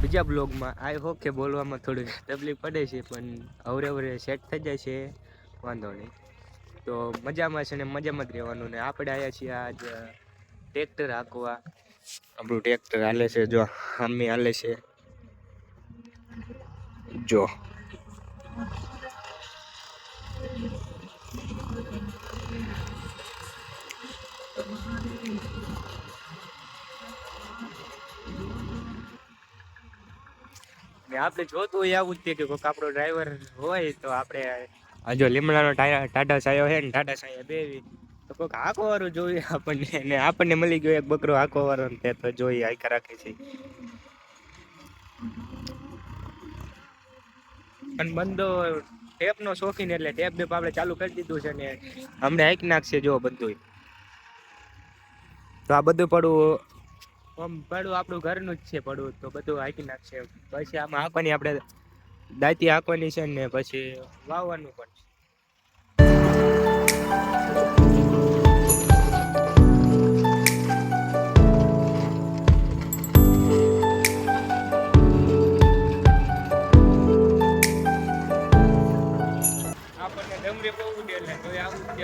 બીજા બ્લોગમાં. I hope કે બોલવામાં થોડી તકલીફ પડે છે, પણ અવરે સેટ થઈ જાય છે, વાંધો નહીં. તો મજામાં છે ને મજામાં જ રહેવાનું. ને આપણે આવ્યા છીએ આજ ટ્રેક્ટર હાંકવા. આપણું ટ્રેક્ટર હાલે છે, જો આમી હાલે છે, જો ને આપણે જોતું હોય આવું જ તે કે કોઈક આપણો ડ્રાઈવર હોય તો આપણે આ જો લીમડાનો ટાટા સાયો છે ને ટાટા સાયા બેવી તો કોઈક હાંકવા વાળું જોઈએ આપણને. ને આપણને મળી ગયો એક બકરો હાંકવા વાળો ને તે તો જોઈએ હાંકા રાખે છે. અને બંધો ટેપ નો શોખીન એટલે ટેપ બેપ આપણે ચાલુ કરી દીધું છે ને અમને હાંકી નાખશે જો બધું. તો આ બધું પડું આપણું ઘરનું જ છે પડું, તો બધું હાંકી નાખશે. પછી આમાં હાંકવાની આપણે દાંતી હાંકવાની છે ને પછી વાવવાનું પણ છે. આપણને ડમરી બહુ ઉડે એટલે તો આવું જ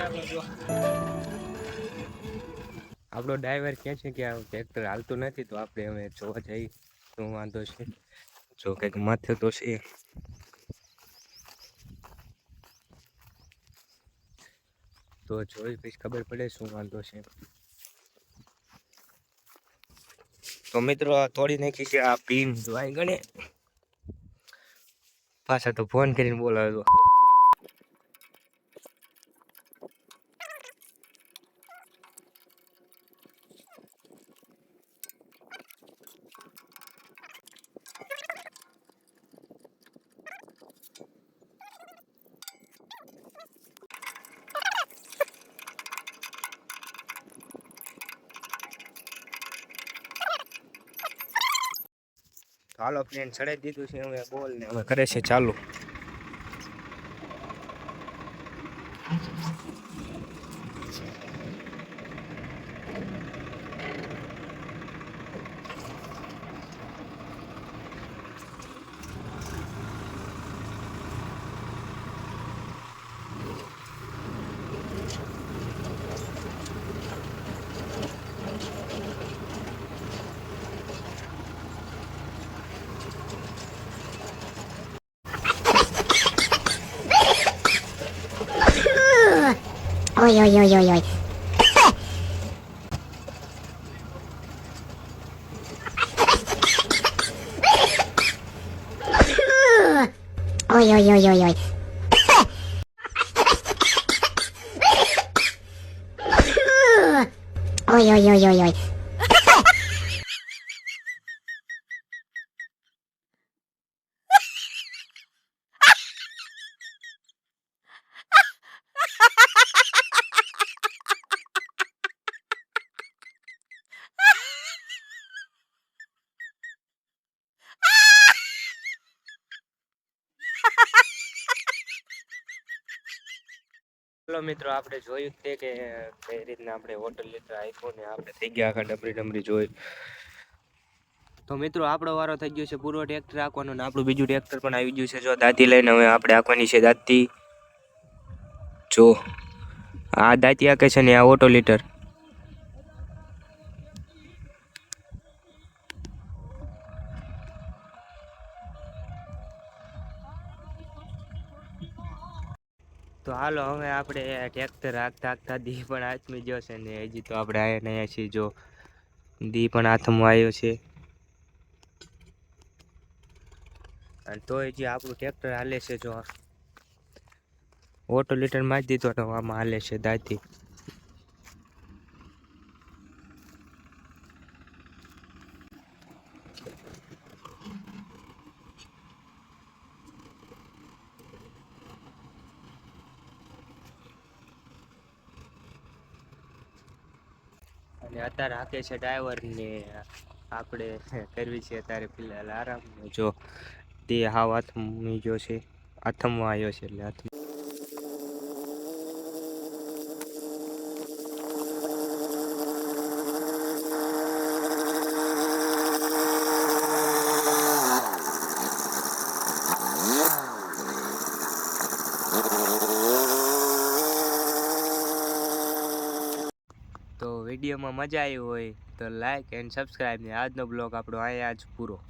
આપણો ડ્રાઈવર કહે છે કે આ ટ્રેક્ટર હાલતું નથી, તો આપણે હવે જોવા જઈએ શું વાંધો છે. જો કંઈક માથે તો છે, તો જોઈ પછી ખબર પડે શું વાંધો છે. તો મિત્રો તોડી નાખી છે આ પિન જોઈ ગણે પાછા તો ફોન કરીને બોલાવ્યો. હાલો ફ્રેન્ડ ચડાઈ દીધું છે, હવે બોલ ને હવે કરે છે ચાલુ. Oi, oi, oi, oi, oi. Oi, oi, oi, oi, oi. Oi, oi, oi, oi, oi. ચલો મિત્રો આપણે જોયું તે કે કઈ રીતના આપણે હોટલ લીટર આપ્યો ને આપણે થઈ ગયા આખા ડમરી જોઈ. તો મિત્રો આપણો વારો થઈ ગયો છે પૂરો ટ્રેક્ટર રાખવાનો ને આપણું બીજું ટ્રેક્ટર પણ આવી ગયું છે. જો દાંતી લઈને હવે આપણે આંકવાની છે દાંતી. જો આ દાંતી આંકે છે ને આ ઓટો લીટર. તો હાલો હવે આપણે ટ્રેક્ટર હાંકતા દી પણ હાથમાં ગયો છે ને હજી તો આપણે આયા નયા છીએ. જો દી પણ હાથમાં આવ્યો છે અને તો હજી આપણું ટ્રેક્ટર હાલે છે. જો ઓટો લીટર માં જ દીધો તો આમાં હાલે છે દાંતી. અને અત્યારે હાકે છે ડ્રાઈવર ને આપણે કરવી છે અત્યારે ફિલહાલ આરામ. જો તે હાવ હાથમાં ગયો છે, હાથમાં આવ્યો છે એટલે હાથમાં. વિડીયોમાં મજા આવી હોય તો લાઈક એન્ડ સબસ્ક્રાઈબ ને આજનો બ્લોગ આપણો અહીંયા જ પૂરો.